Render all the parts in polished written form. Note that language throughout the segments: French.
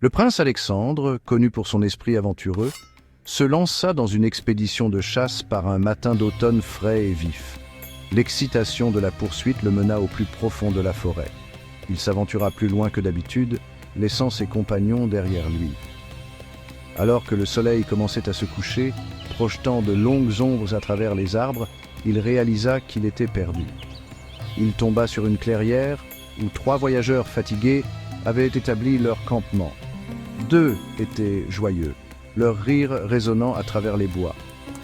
Le prince Alexandre, connu pour son esprit aventureux, se lança dans une expédition de chasse par un matin d'automne frais et vif. L'excitation de la poursuite le mena au plus profond de la forêt. Il s'aventura plus loin que d'habitude, laissant ses compagnons derrière lui. Alors que le soleil commençait à se coucher, projetant de longues ombres à travers les arbres, il réalisa qu'il était perdu. Il tomba sur une clairière où 3 voyageurs fatigués avaient établi leur campement. 2 étaient joyeux, leur rire résonnant à travers les bois.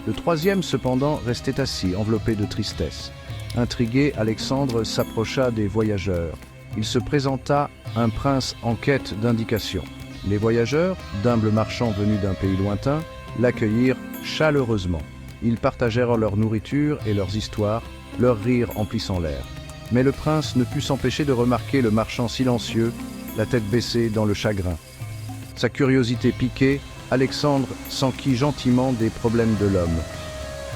Le 3e, cependant, restait assis, enveloppé de tristesse. Intrigué, Alexandre s'approcha des voyageurs. Il se présenta un prince en quête d'indications. Les voyageurs, d'humbles marchands venus d'un pays lointain, l'accueillirent chaleureusement. Ils partagèrent leur nourriture et leurs histoires, leurs rires emplissant l'air. Mais le prince ne put s'empêcher de remarquer le marchand silencieux, la tête baissée dans le chagrin. Sa curiosité piquée, Alexandre s'enquit gentiment des problèmes de l'homme.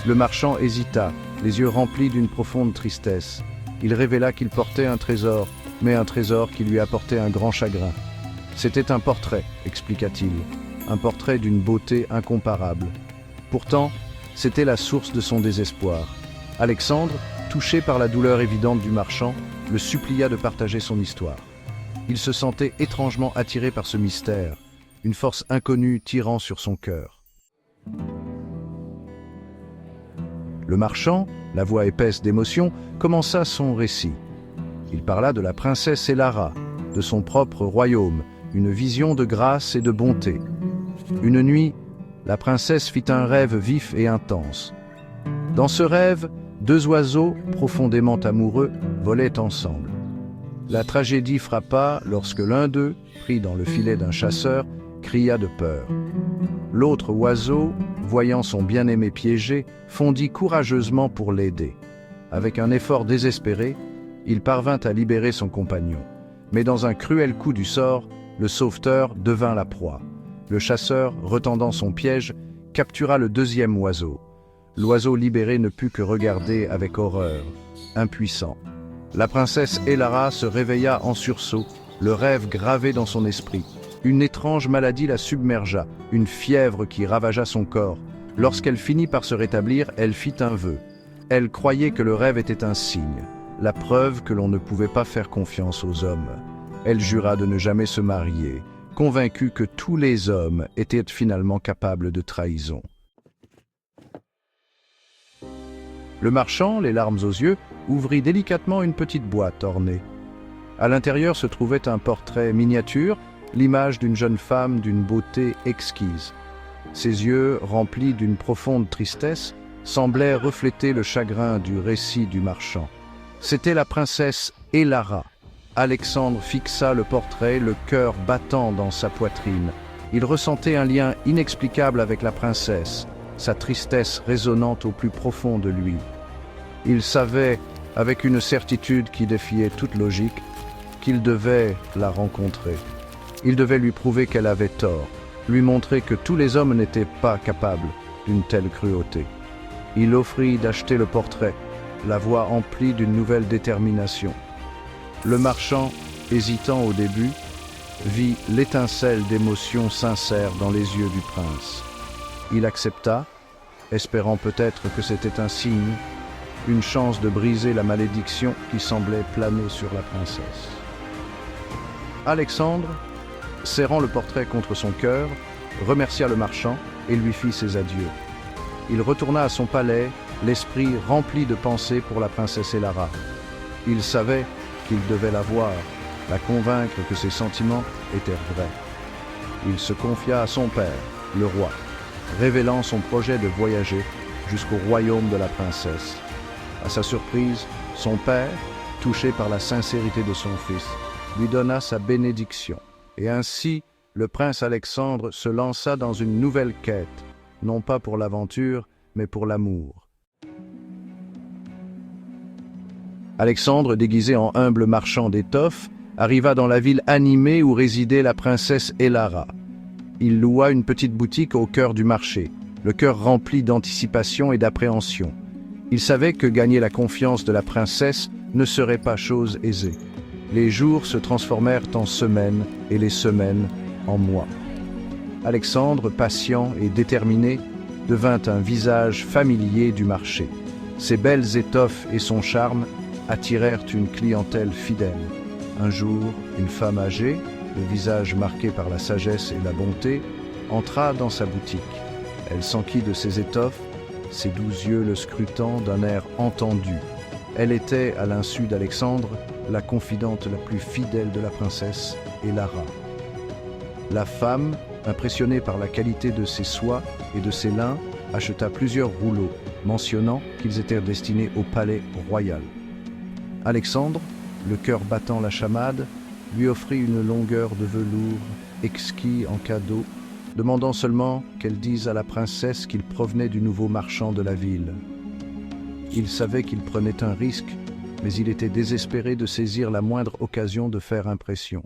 Le marchand hésita, les yeux remplis d'une profonde tristesse. Il révéla qu'il portait un trésor, mais un trésor qui lui apportait un grand chagrin. C'était un portrait, expliqua-t-il, un portrait d'une beauté incomparable. Pourtant, c'était la source de son désespoir. Alexandre, touché par la douleur évidente du marchand, le supplia de partager son histoire. Il se sentait étrangement attiré par ce mystère, une force inconnue tirant sur son cœur. Le marchand, la voix épaisse d'émotion, commença son récit. Il parla de la princesse Elara, de son propre royaume, une vision de grâce et de bonté. Une nuit, la princesse fit un rêve vif et intense. Dans ce rêve, 2 oiseaux, profondément amoureux, volaient ensemble. La tragédie frappa lorsque l'un d'eux, pris dans le filet d'un chasseur, cria de peur. L'autre oiseau, voyant son bien-aimé piégé, fondit courageusement pour l'aider. Avec un effort désespéré, il parvint à libérer son compagnon. Mais dans un cruel coup du sort, le sauveteur devint la proie. Le chasseur, retendant son piège, captura le 2e oiseau. L'oiseau libéré ne put que regarder avec horreur, impuissant. La princesse Elara se réveilla en sursaut, le rêve gravé dans son esprit. Une étrange maladie la submergea, une fièvre qui ravagea son corps. Lorsqu'elle finit par se rétablir, elle fit un vœu. Elle croyait que le rêve était un signe, la preuve que l'on ne pouvait pas faire confiance aux hommes. Elle jura de ne jamais se marier, convaincue que tous les hommes étaient finalement capables de trahison. Le marchand, les larmes aux yeux, ouvrit délicatement une petite boîte ornée. À l'intérieur se trouvait un portrait miniature, l'image d'une jeune femme d'une beauté exquise. Ses yeux, remplis d'une profonde tristesse, semblaient refléter le chagrin du récit du marchand. C'était la princesse Elara. Alexandre fixa le portrait, le cœur battant dans sa poitrine. Il ressentait un lien inexplicable avec la princesse, sa tristesse résonnante au plus profond de lui. Il savait, avec une certitude qui défiait toute logique, qu'il devait la rencontrer. Il devait lui prouver qu'elle avait tort, lui montrer que tous les hommes n'étaient pas capables d'une telle cruauté. Il offrit d'acheter le portrait, la voix emplie d'une nouvelle détermination. Le marchand, hésitant au début, vit l'étincelle d'émotion sincère dans les yeux du prince. Il accepta, espérant peut-être que c'était un signe, une chance de briser la malédiction qui semblait planer sur la princesse. Alexandre, serrant le portrait contre son cœur, remercia le marchand et lui fit ses adieux. Il retourna à son palais, l'esprit rempli de pensées pour la princesse Elara. Il savait qu'il devait la voir, la convaincre que ses sentiments étaient vrais. Il se confia à son père, le roi, révélant son projet de voyager jusqu'au royaume de la princesse. À sa surprise, son père, touché par la sincérité de son fils, lui donna sa bénédiction. Et ainsi, le prince Alexandre se lança dans une nouvelle quête, non pas pour l'aventure, mais pour l'amour. Alexandre, déguisé en humble marchand d'étoffes, arriva dans la ville animée où résidait la princesse Elara. Il loua une petite boutique au cœur du marché, le cœur rempli d'anticipation et d'appréhension. Il savait que gagner la confiance de la princesse ne serait pas chose aisée. Les jours se transformèrent en semaines et les semaines en moi. Alexandre, patient et déterminé, devint un visage familier du marché. Ses belles étoffes et son charme attirèrent une clientèle fidèle. Un jour, une femme âgée, le visage marqué par la sagesse et la bonté, entra dans sa boutique. Elle s'enquit de ses étoffes, ses doux yeux le scrutant d'un air entendu. Elle était, à l'insu d'Alexandre, la confidente la plus fidèle de la princesse, Elara. La femme, impressionnée par la qualité de ses soies et de ses lins, acheta plusieurs rouleaux, mentionnant qu'ils étaient destinés au palais royal. Alexandre, le cœur battant la chamade, lui offrit une longueur de velours exquis en cadeau, demandant seulement qu'elle dise à la princesse qu'il provenait du nouveau marchand de la ville. Il savait qu'il prenait un risque, mais il était désespéré de saisir la moindre occasion de faire impression.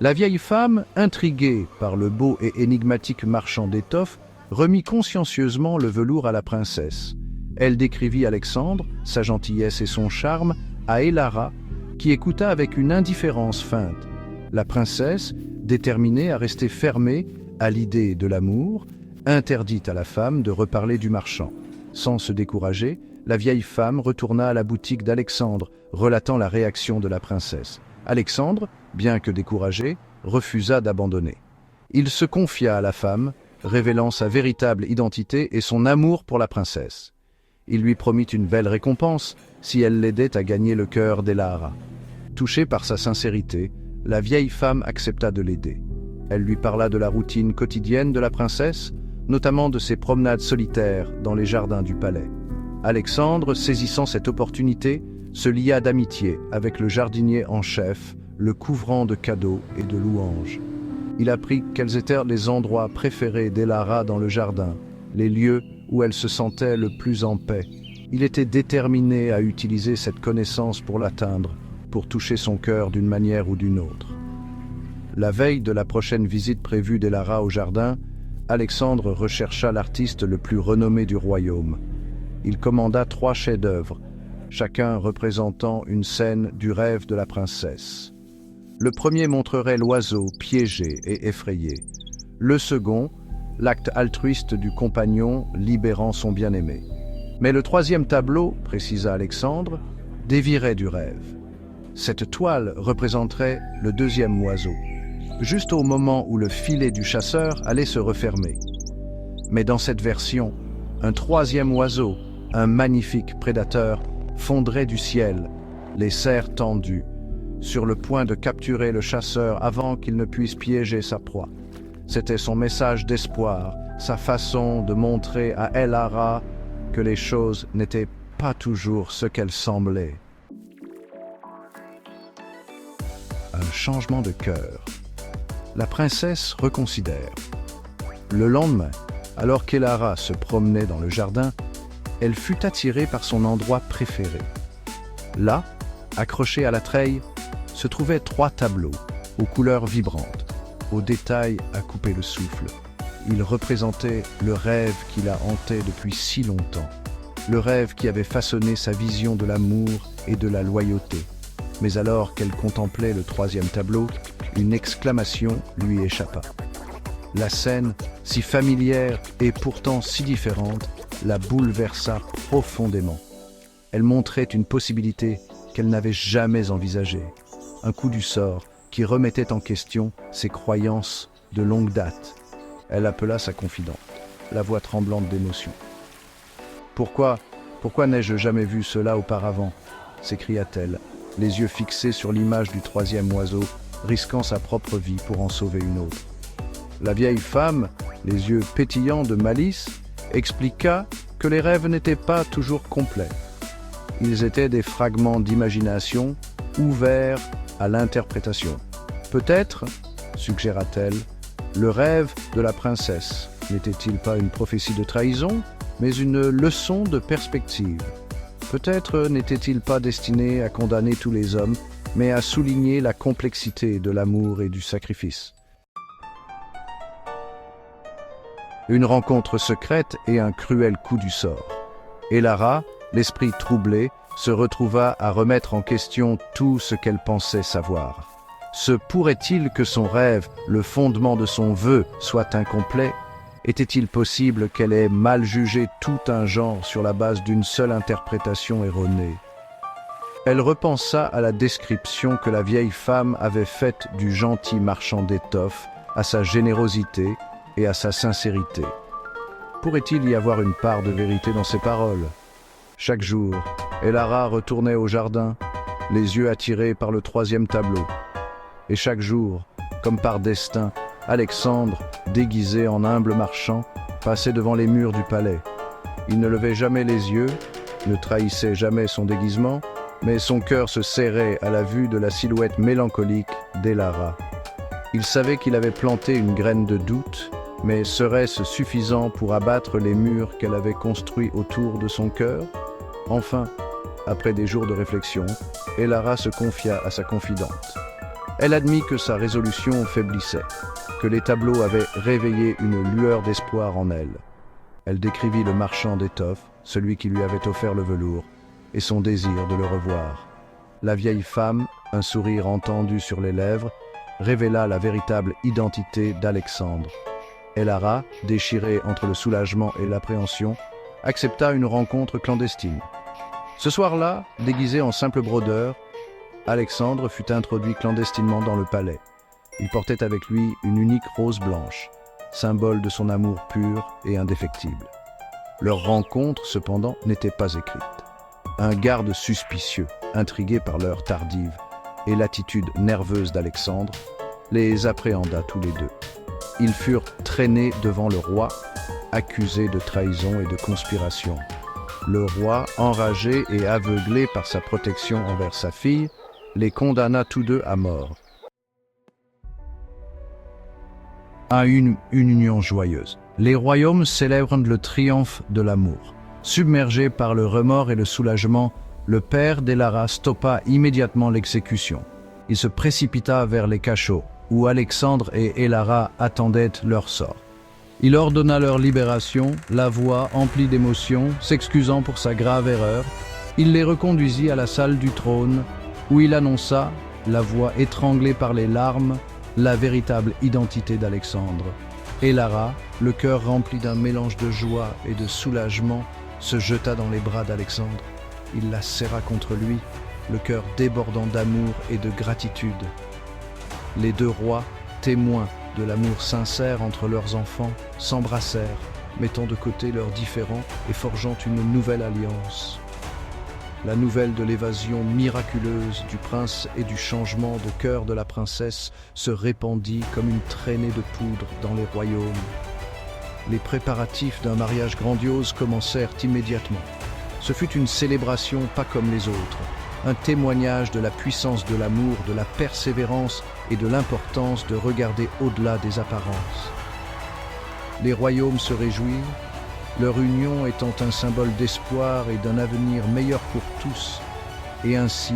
La vieille femme, intriguée par le beau et énigmatique marchand d'étoffes, remit consciencieusement le velours à la princesse. Elle décrivit Alexandre, sa gentillesse et son charme, à Elara, qui écouta avec une indifférence feinte. La princesse, déterminée à rester fermée à l'idée de l'amour, interdit à la femme de reparler du marchand. Sans se décourager, la vieille femme retourna à la boutique d'Alexandre, relatant la réaction de la princesse. Alexandre, bien que découragé, refusa d'abandonner. Il se confia à la femme, révélant sa véritable identité et son amour pour la princesse. Il lui promit une belle récompense si elle l'aidait à gagner le cœur d'Elara. Touchée par sa sincérité, la vieille femme accepta de l'aider. Elle lui parla de la routine quotidienne de la princesse, notamment de ses promenades solitaires dans les jardins du palais. Alexandre, saisissant cette opportunité, se lia d'amitié avec le jardinier en chef, le couvrant de cadeaux et de louanges. Il apprit quels étaient les endroits préférés d'Elara dans le jardin, les lieux où elle se sentait le plus en paix. Il était déterminé à utiliser cette connaissance pour l'atteindre, pour toucher son cœur d'une manière ou d'une autre. La veille de la prochaine visite prévue d'Elara au jardin, Alexandre rechercha l'artiste le plus renommé du royaume. Il commanda 3 chefs-d'œuvre, chacun représentant une scène du rêve de la princesse. Le premier montrerait l'oiseau piégé et effrayé. Le second, l'acte altruiste du compagnon libérant son bien-aimé. Mais le troisième tableau, précisa Alexandre, dévierait du rêve. Cette toile représenterait le deuxième oiseau, juste au moment où le filet du chasseur allait se refermer. Mais dans cette version, un troisième oiseau, un magnifique prédateur, fondrait du ciel, les serres tendues, sur le point de capturer le chasseur avant qu'il ne puisse piéger sa proie. C'était son message d'espoir, sa façon de montrer à Elara que les choses n'étaient pas toujours ce qu'elles semblaient. Un changement de cœur. La princesse reconsidère. Le lendemain, alors qu'Elara se promenait dans le jardin, elle fut attirée par son endroit préféré. Là, accrochés à la treille, se trouvaient 3 tableaux, aux couleurs vibrantes, aux détails à couper le souffle. Ils représentaient le rêve qui la hantait depuis si longtemps, le rêve qui avait façonné sa vision de l'amour et de la loyauté. Mais alors qu'elle contemplait le 3e tableau, une exclamation lui échappa. La scène, si familière et pourtant si différente, la bouleversa profondément. Elle montrait une possibilité qu'elle n'avait jamais envisagée, un coup du sort qui remettait en question ses croyances de longue date. Elle appela sa confidente, la voix tremblante d'émotion. « Pourquoi n'ai-je jamais vu cela auparavant ?» s'écria-t-elle, les yeux fixés sur l'image du 3e oiseau, risquant sa propre vie pour en sauver une autre. La vieille femme, les yeux pétillants de malice, expliqua que les rêves n'étaient pas toujours complets. Ils étaient des fragments d'imagination ouverts à l'interprétation. Peut-être, suggéra-t-elle, le rêve de la princesse n'était-il pas une prophétie de trahison, mais une leçon de perspective. Peut-être n'était-il pas destiné à condamner tous les hommes, mais à souligner la complexité de l'amour et du sacrifice. Une rencontre secrète et un cruel coup du sort. Elara, l'esprit troublé, se retrouva à remettre en question tout ce qu'elle pensait savoir. Se pourrait-il que son rêve, le fondement de son vœu, soit incomplet? Était-il possible qu'elle ait mal jugé tout un genre sur la base d'une seule interprétation erronée? Elle repensa à la description que la vieille femme avait faite du gentil marchand d'étoffes, à sa générosité et à sa sincérité. Pourrait-il y avoir une part de vérité dans ces paroles? Chaque jour, Elara retournait au jardin, les yeux attirés par le troisième tableau. Et chaque jour, comme par destin, Alexandre, déguisé en humble marchand, passait devant les murs du palais. Il ne levait jamais les yeux, ne trahissait jamais son déguisement, mais son cœur se serrait à la vue de la silhouette mélancolique d'Elara. Il savait qu'il avait planté une graine de doute, mais serait-ce suffisant pour abattre les murs qu'elle avait construits autour de son cœur? Enfin, après des jours de réflexion, Elara se confia à sa confidente. Elle admit que sa résolution faiblissait, que les tableaux avaient réveillé une lueur d'espoir en elle. Elle décrivit le marchand d'étoffes, celui qui lui avait offert le velours, et son désir de le revoir. La vieille femme, un sourire entendu sur les lèvres, révéla la véritable identité d'Alexandre. Elara, déchirée entre le soulagement et l'appréhension, accepta une rencontre clandestine. Ce soir-là, déguisé en simple brodeur, Alexandre fut introduit clandestinement dans le palais. Il portait avec lui une unique rose blanche, symbole de son amour pur et indéfectible. Leur rencontre, cependant, n'était pas écrite. Un garde suspicieux, intrigué par l'heure tardive et l'attitude nerveuse d'Alexandre, les appréhenda tous les deux. Ils furent traînés devant le roi, accusés de trahison et de conspiration. Le roi, enragé et aveuglé par sa protection envers sa fille, les condamna tous deux à mort. À une union joyeuse. Les royaumes célèbrent le triomphe de l'amour. Submergé par le remords et le soulagement, le père d'Elara stoppa immédiatement l'exécution. Il se précipita vers les cachots, où Alexandre et Elara attendaient leur sort. Il ordonna leur libération, la voix emplie d'émotion, s'excusant pour sa grave erreur. Il les reconduisit à la salle du trône, où il annonça, la voix étranglée par les larmes, la véritable identité d'Alexandre. Elara, le cœur rempli d'un mélange de joie et de soulagement, se jeta dans les bras d'Alexandre. Il la serra contre lui, le cœur débordant d'amour et de gratitude. Les deux rois, témoins de l'amour sincère entre leurs enfants, s'embrassèrent, mettant de côté leurs différends et forgeant une nouvelle alliance. La nouvelle de l'évasion miraculeuse du prince et du changement de cœur de la princesse se répandit comme une traînée de poudre dans les royaumes. Les préparatifs d'un mariage grandiose commencèrent immédiatement. Ce fut une célébration pas comme les autres, un témoignage de la puissance de l'amour, de la persévérance et de l'importance de regarder au-delà des apparences. Les royaumes se réjouirent, leur union étant un symbole d'espoir et d'un avenir meilleur pour tous. Et ainsi,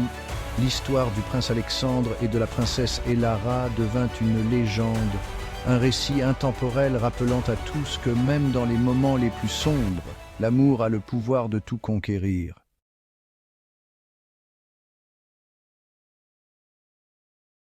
l'histoire du prince Alexandre et de la princesse Elara devint une légende, un récit intemporel rappelant à tous que même dans les moments les plus sombres, l'amour a le pouvoir de tout conquérir.